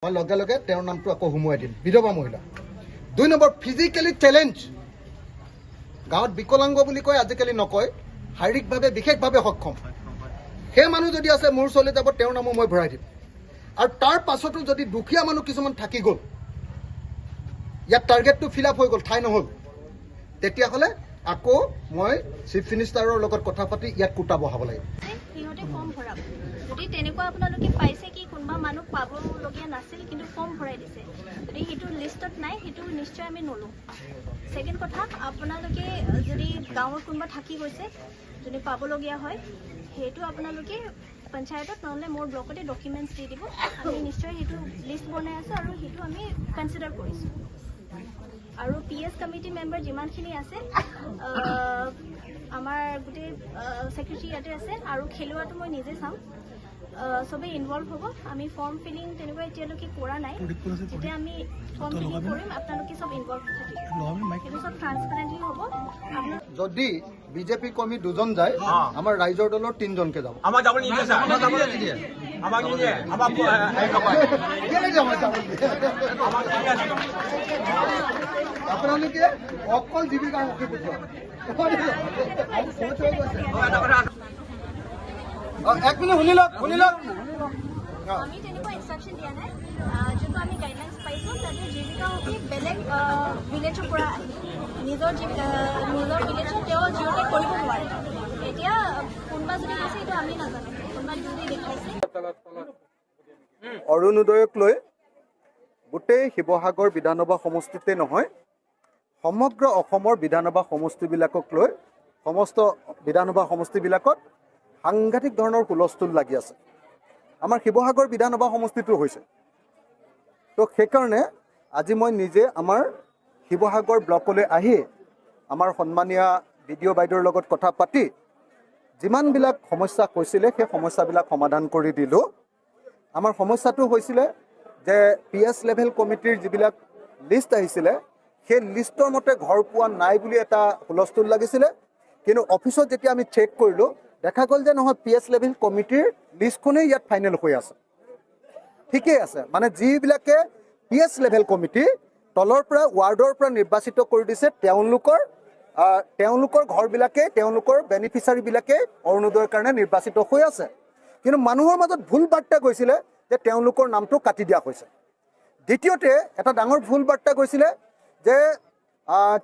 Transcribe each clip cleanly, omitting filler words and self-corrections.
মই লগে লগে তেওঁৰ নামটো আকৌ সুমুৱাই দিম, বিধৱা মহিলা। 2 নম্বৰ, ফিজিকেলি চেলেঞ্জ। গাঁৱত বিকলাংগ বুলি কয়, আজিকালি নকয়, শাৰীৰিকভাৱে বিশেষভাৱে সক্ষম। সেই মানুহ যদি আছে মোৰ ওচৰলৈ যাব, তেওঁৰ নামো মই ভৰাই দিম। আৰু তাৰ পাছতো যদি দুখীয়া মানুহ কিছুমান থাকি গ'ল, ইয়াত টাৰ্গেটটো ফিল আপ হৈ গ'ল, ঠাই নহ'ল, তেতিয়াহ'লে আকৌ মই চিফ মিনিষ্টাৰৰ লগত কথা পাতি ইয়াত কোটা বহাব লাগিব। সিহঁতে ফৰ্ম ভৰাব। যদি তেনেকুৱা আপোনালোকে পাইছে কি কোনোবা মানুহ পাবলগীয়া নাছিল কিন্তু ফৰ্ম ভৰাই দিছে, যদি সেইটো লিষ্টত নাই, সেইটো নিশ্চয় আমি নলওঁ। ছেকেণ্ড কথা, আপোনালোকে যদি গাঁৱত কোনোবা থাকি গৈছে, যদি পাবলগীয়া হয়, সেইটো আপোনালোকে পঞ্চায়তত নহ'লে মোৰ ব্লকতে ডকুমেণ্টছ দি দিব। আমি নিশ্চয় সেইটো লিষ্ট বনাই আছোঁ আৰু সেইটো আমি কনচিডাৰ কৰিছোঁ। আৰু PS কমিটি মেম্বাৰ যিমানখিনি আছে, আমাৰ গোটেই ছেক্ৰেটাৰী ইয়াতে আছে, আৰু খেলুৱাটো মই নিজে চাম। চবেই ইনভলভ হ'ব। আমি ফৰ্ম ফিলিং তেনেকুৱা এতিয়ালৈকে কৰা নাই। যেতিয়া আমি ফৰ্ম ফিলিং কৰিম, আপোনালোকে চব ইনভলভ থাকিব, সেইটো চব ট্ৰান্সপাৰেণ্টলি হ'ব। যদি বিজেপি কৰ্মী 2জন যায়, আমাৰ ৰাইজৰ দলৰ 3জনকে যাব। আমাক যাব নিদিয়ে ছাৰ, আমাক যাব নিদিয়ে, আমাক নিদিয়ে, আমাক আপোনালোকে অকল জীৱিকাৰ মুখে পঠিয়াওক। 1 মিনিট শুনি লওক। আমি তেনেকুৱা ইনষ্ট্ৰাকশ্যন দিয়া নাই। যোনটো আমি গাইডলাইনছ পাইছোঁ, তাতে জীৱিকা সখী বেলেগ ভিলেজৰ পৰা আহি নিজৰ ভিলেজত তেওঁ জিঅ'টেক কৰিব নোৱাৰে। এতিয়া কোনোবা যদি আছে, সেইটো আমি নাজানো, কোনোবা যদি দেখাইছে। অৰুণোদয়ক লৈ গোটেই শিৱসাগৰ বিধানসভা সমষ্টিতে নহয়, সমগ্ৰ অসমৰ বিধানসভা সমষ্টিবিলাকক লৈ সমস্ত বিধানসভা সমষ্টিবিলাকত সাংঘাতিক ধৰণৰ হুলস্থুল লাগি আছে। আমাৰ শিৱসাগৰ বিধানসভা সমষ্টিটো হৈছে, তো সেইকাৰণে আজি মই নিজে আমাৰ শিৱসাগৰ ব্লকলৈ আহি আমাৰ সন্মানীয় BDO বাইদেউৰ লগত কথা পাতি যিমানবিলাক সমস্যা হৈছিলে সেই সমস্যাবিলাক সমাধান কৰি দিলোঁ। আমাৰ সমস্যাটো হৈছিলে যে PS লেভেল কমিটিৰ যিবিলাক লিষ্ট আহিছিলে, সেই লিষ্টৰ মতে ঘৰ পোৱা নাই বুলি এটা হুলস্থুল লাগিছিলে। কিন্তু অফিচত যেতিয়া আমি চেক কৰিলোঁ, দেখা গ'ল যে নহয়, PS লেভেল কমিটিৰ লিষ্টখনেই ইয়াত ফাইনেল হৈ আছে, ঠিকেই আছে। মানে যিবিলাকে PS লেভেল কমিটি তলৰ পৰা ৱাৰ্ডৰ পৰা নিৰ্বাচিত কৰি দিছে, তেওঁলোকৰ ঘৰবিলাকে, তেওঁলোকৰ বেনিফিচাৰীবিলাকে অৰুণোদয়ৰ কাৰণে নিৰ্বাচিত হৈ আছে। কিন্তু মানুহৰ মাজত ভুল বাৰ্তা গৈছিলে যে তেওঁলোকৰ নামটো কাটি দিয়া হৈছে। দ্বিতীয়তে এটা ডাঙৰ ভুল বাৰ্তা গৈছিলে যে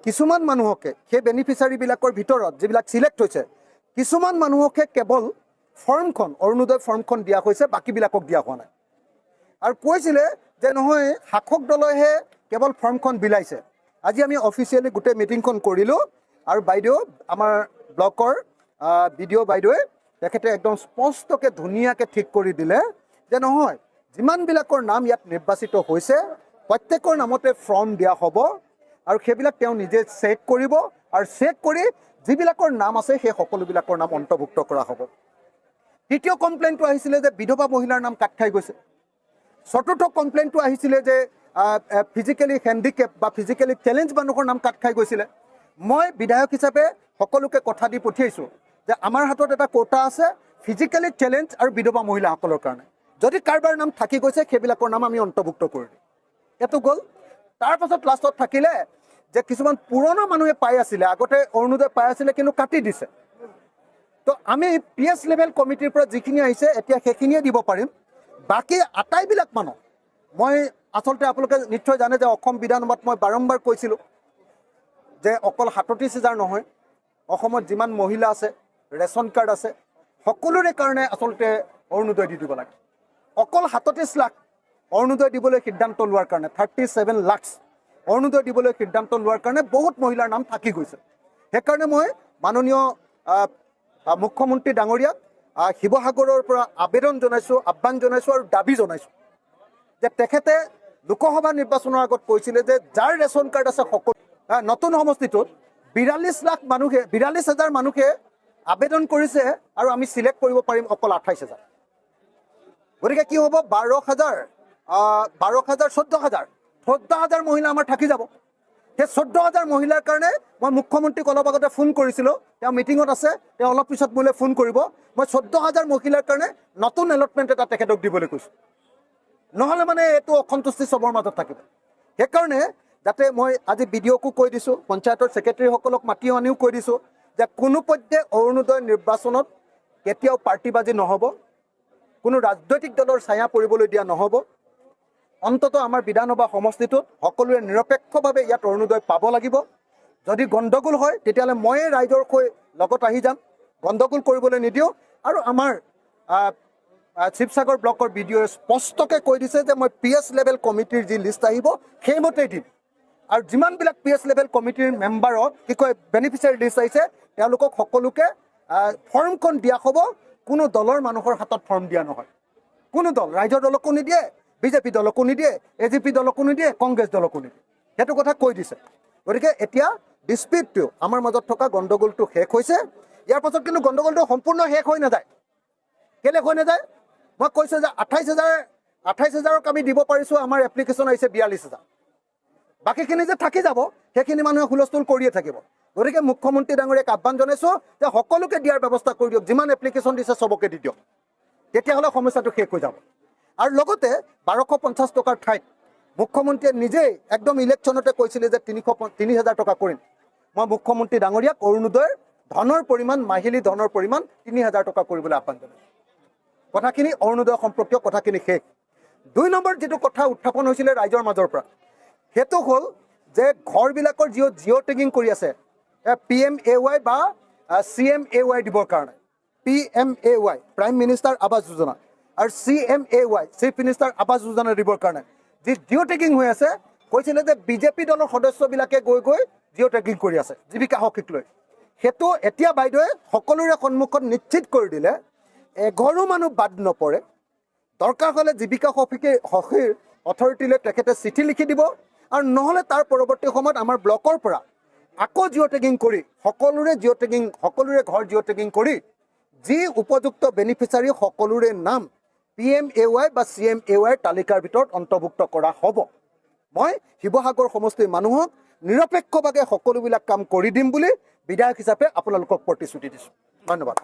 কিছুমান মানুহকে, সেই বেনিফিচাৰীবিলাকৰ ভিতৰত যিবিলাক চিলেক্ট হৈছে, কিছুমান মানুহকে কেৱল ফৰ্মখন, অৰুণোদয় ফৰ্মখন দিয়া হৈছে, বাকীবিলাকক দিয়া হোৱা নাই। আৰু কৈছিলে যে নহয়, শাসক দলেহে কেৱল ফৰ্মখন বিলাইছে। আজি আমি অফিচিয়েলি গোটেই মিটিংখন কৰিলোঁ, আৰু বাইদেউ, আমাৰ ব্লকৰ BDO বাইদেৱে তেখেতে একদম স্পষ্টকৈ ধুনীয়াকৈ ঠিক কৰি দিলে যে নহয়, যিমানবিলাকৰ নাম ইয়াত নিৰ্বাচিত হৈছে, প্ৰত্যেকৰ নামতে ফৰ্ম দিয়া হ'ব, আৰু সেইবিলাক তেওঁ নিজে চেক কৰিব, আৰু চেক কৰি যিবিলাকৰ নাম আছে সেই সকলোবিলাকৰ নাম অন্তৰ্ভুক্ত কৰা হ'ব। তৃতীয় কমপ্লেইনটো আহিছিলে যে বিধৱা মহিলাৰ নাম কাট খাই গৈছে। চতুৰ্থ কমপ্লেইনটো আহিছিলে যে ফিজিকেলি হেণ্ডিকেপ বা ফিজিকেলি চেলেঞ্জ মানুহৰ নাম কাট খাই গৈছিলে। মই বিধায়ক হিচাপে সকলোকে কথা দি পঠিয়াইছোঁ যে আমাৰ হাতত এটা কোটা আছে ফিজিকেলি চেলেঞ্জ আৰু বিধৱা মহিলাসকলৰ কাৰণে। যদি কাৰোবাৰ নাম থাকি গৈছে, সেইবিলাকৰ নাম আমি অন্তৰ্ভুক্ত কৰি দিম। এইটো গ'ল। তাৰপাছত লাষ্টত থাকিলে যে কিছুমান পুৰণা মানুহে পাই আছিলে, আগতে অৰুণোদয় পাই আছিলে, কিন্তু কাটি দিছে। তো আমি PS লেভেল কমিটিৰ পৰা যিখিনি আহিছে, এতিয়া সেইখিনিয়ে দিব পাৰিম। বাকী আটাইবিলাক মানুহ, মই আচলতে আপোনালোকে নিশ্চয় জানে যে অসম বিধানসভাত মই বাৰম্বাৰ কৈছিলোঁ যে অকল 37,000 নহয়, অসমত যিমান মহিলা আছে, ৰেচন কাৰ্ড আছে, সকলোৰে কাৰণে আচলতে অৰুণোদয় দি দিব লাগে। অকল 37 লাখ অৰুণোদয় দিবলৈ সিদ্ধান্ত লোৱাৰ কাৰণে, 37 লাখ অৰুণোদয় দিবলৈ সিদ্ধান্ত লোৱাৰ কাৰণে বহুত মহিলাৰ নাম থাকি গৈছে। সেইকাৰণে মই মাননীয় মুখ্যমন্ত্ৰী ডাঙৰীয়াক শিৱসাগৰৰ পৰা আবেদন জনাইছোঁ, আহ্বান জনাইছোঁ আৰু দাবী জনাইছোঁ যে তেখেতে লোকসভা নিৰ্বাচনৰ আগত কৈছিলে যে যাৰ ৰেচন কাৰ্ড আছে সকলো, নতুন সমষ্টিটোত 42,000 মানুহে আবেদন কৰিছে, আৰু আমি চিলেক্ট কৰিব পাৰিম অকল 28,000। গতিকে কি হ'ব, 12,000, 14,000 মহিলা আমাৰ থাকি যাব। সেই 14,000 মহিলাৰ কাৰণে মই মুখ্যমন্ত্ৰীক অলপ আগতে ফোন কৰিছিলোঁ, তেওঁ মিটিঙত আছে, তেওঁ অলপ পিছত মোলৈ ফোন কৰিব। মই 14,000 মহিলাৰ কাৰণে নতুন এলটমেণ্ট এটা তেখেতক দিবলৈ কৈছোঁ। নহ'লে মানে এইটো অসন্তুষ্টি চবৰ মাজত থাকিব। সেইকাৰণে যাতে মই আজি বিডিঅ'কো কৈ দিছোঁ, পঞ্চায়তৰ ছেক্ৰেটাৰীসকলক মাতি আনিও কৈ দিছোঁ যে কোনো পধ্যে অৰুণোদয় নিৰ্বাচনত কেতিয়াও পাৰ্টিবাজি নহ'ব, কোনো ৰাজনৈতিক দলৰ ছায়া পৰিবলৈ দিয়া নহ'ব। অন্ততঃ আমাৰ বিধানসভা সমষ্টিটোত সকলোৱে নিৰপেক্ষভাৱে ইয়াত অৰুণোদয় পাব লাগিব। যদি গণ্ডগোল হয় তেতিয়াহ'লে ময়ে ৰাইজৰ হৈ লগত আহি যাম, গণ্ডগোল কৰিবলৈ নিদিওঁ। আৰু আমাৰ শিৱসাগৰ ব্লকৰ বিডিঅ'য়ে স্পষ্টকৈ কৈ দিছে যে মই PS লেভেল কমিটিৰ যি লিষ্ট আহিব সেইমতেই দিম। আৰু যিমানবিলাক PS লেভেল কমিটিৰ মেম্বাৰক বেনিফিচিয়াৰী লিষ্ট আহিছে তেওঁলোকক সকলোকে ফৰ্মখন দিয়া হ'ব। কোনো দলৰ মানুহৰ হাতত ফৰ্ম দিয়া নহয়, কোনো দল, ৰাইজৰ দলকো নিদিয়ে, BJP দলকো নিদিয়ে, AGP দলকো নিদিয়ে, কংগ্ৰেছ দলকো নিদিয়ে। সেইটো কথা কৈ দিছে। গতিকে এতিয়া ডিস্পিউটটো আমাৰ মাজত থকা গণ্ডগোলটো শেষ হৈছে। ইয়াৰ পাছত কিন্তু গণ্ডগোলটো সম্পূৰ্ণ শেষ হৈ নাযায়। কেলৈ হৈ নাযায়? মই কৈছোঁ যে 28,000ক আমি দিব পাৰিছোঁ, আমাৰ এপ্লিকেশ্যন আহিছে 42,000। বাকীখিনি যে থাকি যাব সেইখিনি মানুহে হুলস্থুল কৰিয়ে থাকিব। গতিকে মুখ্যমন্ত্ৰী ডাঙৰীয়াক আহ্বান জনাইছোঁ যে সকলোকে দিয়াৰ ব্যৱস্থা কৰি দিয়ক, যিমান এপ্লিকেশ্যন দিছে চবকে দি দিয়ক, তেতিয়াহ'লে সমস্যাটো শেষ হৈ যাব। আৰু লগতে 1250 টকাৰ ঠাইত মুখ্যমন্ত্ৰীয়ে নিজেই একদম ইলেকশ্যনতে কৈছিলে যে 3,000 টকা কৰিম। মই মুখ্যমন্ত্ৰী ডাঙৰীয়াক অৰুণোদয়ৰ ধনৰ পৰিমাণ, মাহিলী ধনৰ পৰিমাণ 3,000 টকা কৰিবলৈ আহ্বান জনাইছোঁ। কথাখিনি অৰুণোদয় সম্পৰ্কীয় কথাখিনি শেষ। 2 নম্বৰ যিটো কথা উত্থাপন হৈছিলে ৰাইজৰ মাজৰ পৰা, সেইটো হ'ল যে ঘৰবিলাকৰ জিঅ' টেগিং কৰি আছে PMAY বা CMAY দিবৰ কাৰণে। PMAY prime minister Awas Yojana আৰু CMAY chief minister Awas Yojana দিবৰ কাৰণে যি জিঅ' টেগিং হৈ আছে, কৈছিলে যে BJP দলৰ সদস্যবিলাকে গৈ জিঅ' টেগিং কৰি আছে জীৱিকা সখীক লৈ। সেইটো এতিয়া বাইদেৱে সকলোৰে সন্মুখত নিশ্চিত কৰি দিলে এঘৰো মানুহ বাদ নপৰে। দৰকাৰ হ'লে জীৱিকা সখীৰ অথৰিটিলৈ তেখেতে চিঠি লিখি দিব, আৰু নহ'লে তাৰ পৰৱৰ্তী সময়ত আমাৰ ব্লকৰ পৰা আকৌ জিঅ' টেগিং কৰি সকলোৰে ঘৰ জিঅ' টেগিং কৰি যি উপযুক্ত বেনিফিচিয়াৰী সকলোৰে নাম PMAY বা CMAY তালিকাৰ ভিতৰত অন্তৰ্ভুক্ত কৰা হ'ব। মই শিৱসাগৰ সমষ্টিৰ মানুহক নিৰপেক্ষভাৱে সকলোবিলাক কাম কৰি দিম বুলি বিধায়ক হিচাপে আপোনালোকক প্ৰতিশ্ৰুতি দিছোঁ। ধন্যবাদ।